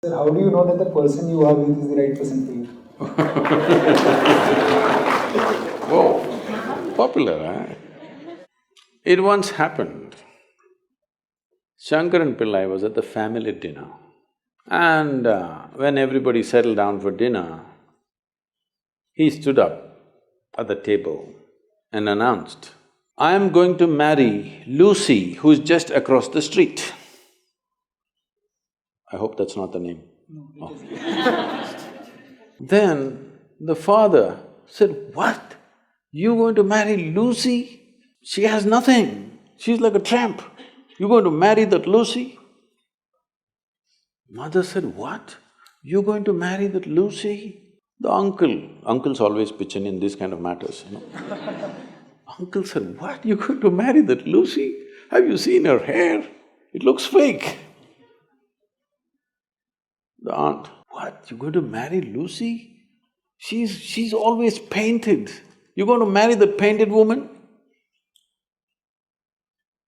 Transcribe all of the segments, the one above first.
Sir, how do you know that the person you are with is the right person for you? Whoa, popular, eh? It once happened. Shankaran Pillai was at the family dinner, and when everybody settled down for dinner, he stood up at the table and announced, "I am going to marry Lucy, who's just across the street." I hope that's not the name. No, it is. Then the father said, "What? You going to marry Lucy? She has nothing. She's like a tramp. You going to marry that Lucy?" Mother said, "What? You going to marry that Lucy?" The uncles always pitch in this kind of matters, you know. Uncle said, "What? You going to marry that Lucy? Have you seen her hair? It looks fake." The aunt, "What? You going to marry Lucy? She's always painted. You going to marry that painted woman?"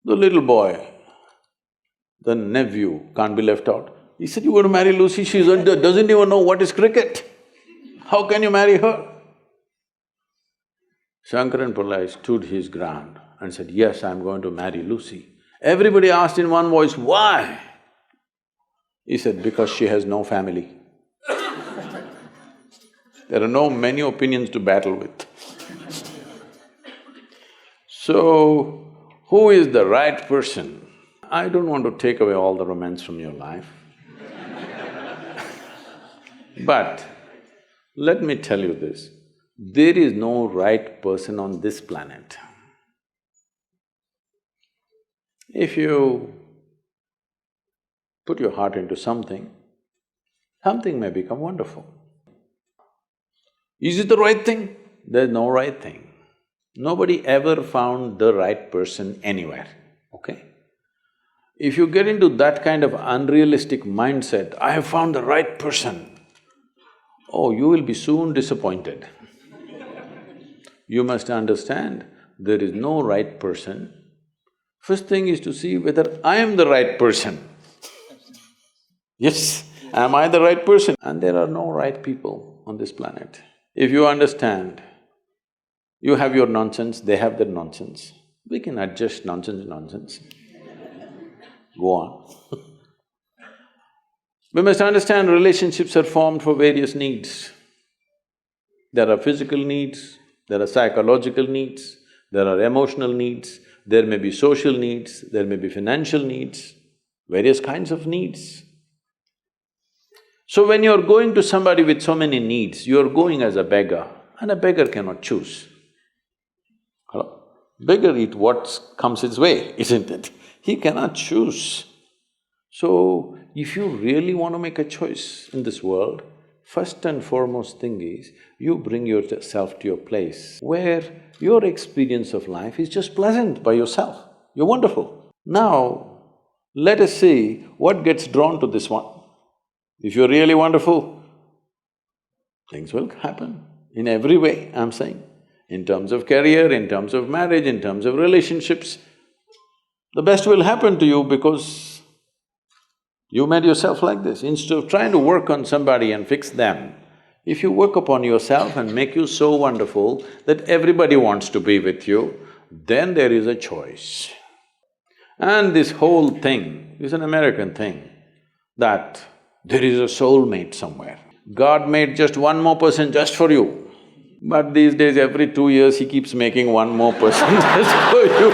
The little boy, the nephew, can't be left out. He said, "You going to marry Lucy? She doesn't even know what is cricket. How can you marry her?" Shankaran Pillai stood his ground and said, "Yes, I'm going to marry Lucy." Everybody asked in one voice, "Why?" He said, "Because she has no family." There are no many opinions to battle with. So, who is the right person? I don't want to take away all the romance from your life. But let me tell you this, there is no right person on this planet. If you put your heart into something, something may become wonderful. Is it the right thing? There's no right thing. Nobody ever found the right person anywhere, okay? If you get into that kind of unrealistic mindset, "I have found the right person," oh, you will be soon disappointed. You must understand, there is no right person. First thing is to see whether I am the right person. Yes, am I the right person? And there are no right people on this planet. If you understand, you have your nonsense, they have their nonsense, we can adjust nonsense. Go on. We must understand relationships are formed for various needs. There are physical needs, there are psychological needs, there are emotional needs, there may be social needs, there may be financial needs, various kinds of needs. So when you're going to somebody with so many needs, you're going as a beggar, and a beggar cannot choose. Hello? Beggar eat what comes his way, isn't it? He cannot choose. So, if you really want to make a choice in this world, first and foremost thing is, you bring yourself to your place where your experience of life is just pleasant by yourself. You're wonderful. Now, let us see what gets drawn to this one. If you're really wonderful, things will happen in every way, I'm saying. In terms of career, in terms of marriage, in terms of relationships, the best will happen to you because you made yourself like this. Instead of trying to work on somebody and fix them, if you work upon yourself and make you so wonderful that everybody wants to be with you, then there is a choice. And this whole thing is an American thing, that there is a soulmate somewhere. God made just one more person just for you. But these days, every 2 years, he keeps making one more person just for you.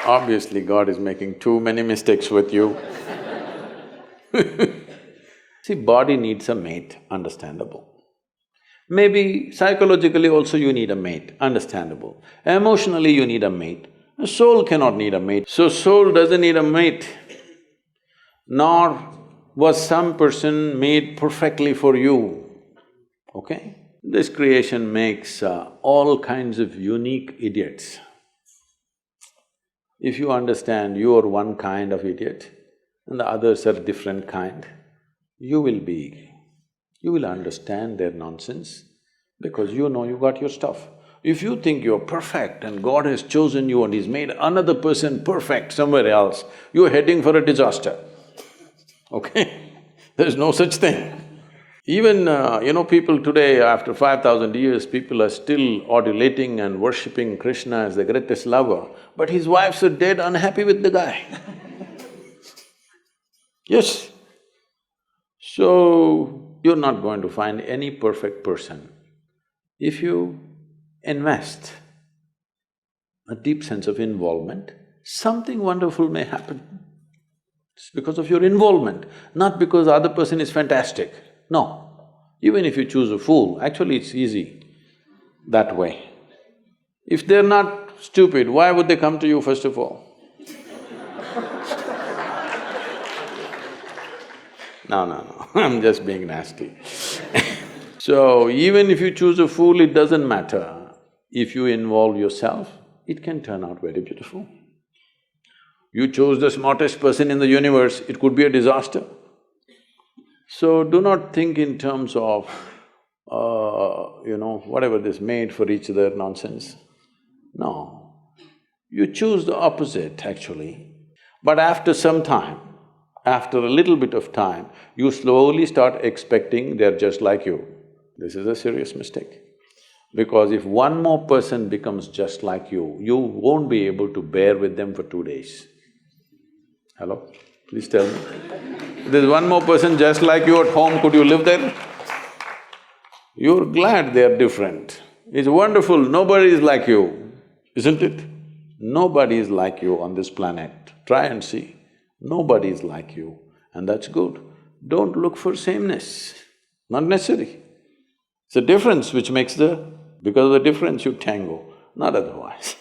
Obviously, God is making too many mistakes with you. See, body needs a mate, understandable. Maybe psychologically also you need a mate, understandable. Emotionally you need a mate. A soul cannot need a mate. So soul doesn't need a mate, nor was some person made perfectly for you, okay? This creation makes all kinds of unique idiots. If you understand you are one kind of idiot and the others are different kind, you will understand their nonsense because you know you got your stuff. If you think you're perfect and God has chosen you and He's made another person perfect somewhere else, you're heading for a disaster, okay? There's no such thing. Even, people today, after 5,000 years, people are still adulating and worshipping Krishna as the greatest lover, but his wives are dead unhappy with the guy. Yes. So, you're not going to find any perfect person. If you invest a deep sense of involvement, something wonderful may happen. It's because of your involvement, not because the other person is fantastic. No. Even if you choose a fool, actually it's easy that way. If they're not stupid, why would they come to you first of all? No, I'm just being nasty. So, even if you choose a fool, it doesn't matter. If you involve yourself, it can turn out very beautiful. You chose the smartest person in the universe, it could be a disaster. So, do not think in terms of, whatever this made for each other nonsense. No. You choose the opposite, actually. But after some time, after a little bit of time, you slowly start expecting they're just like you. This is a serious mistake. Because if one more person becomes just like you won't be able to bear with them for 2 days. Hello? Please tell me. There's one more person just like you at home, could you live there? You're glad they're different. It's wonderful, nobody is like you, isn't it? Nobody is like you on this planet. Try and see. Nobody is like you, and that's good. Don't look for sameness, not necessary. It's the difference which makes the… because of the difference you tango, not otherwise.